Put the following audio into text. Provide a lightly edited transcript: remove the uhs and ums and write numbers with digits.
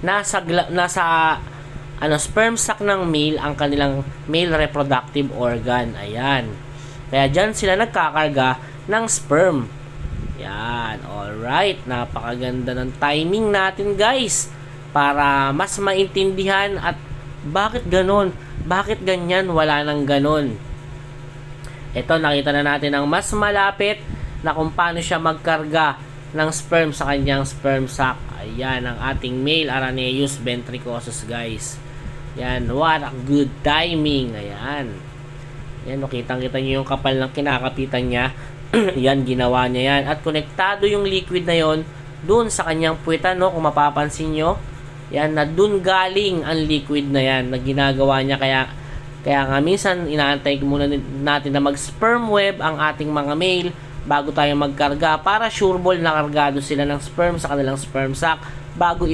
nasa sperm sac ng male ang kanilang male reproductive organ. Ayan. Kaya dyan sila nagkakarga ng sperm. Yan. Alright. Napakaganda ng timing natin, guys. Para mas maintindihan at bakit ganon? Bakit ganyan? Wala nang ganon. Ito, nakita na natin ang mas malapit na kung paano siya magkarga ng sperm sa kanyang sperm sac. Ayan, ang ating male Araneus ventricosus, guys. Yan, what a good timing. Ayan. Yan, kitang-kita nyo yung kapal ng kinakapitan niya. Yan, ginawa niya yan. At konektado yung liquid na yon dun sa kanyang puwetan, no? Kung mapapansin nyo. Yan, na dun galing ang liquid na yan na ginagawa niya. Kaya nga minsan, inaantay muna natin na mag-sperm web ang ating mga male bago tayo magkarga para sure ball na kargado sila ng sperm sa kanilang sperm sac bago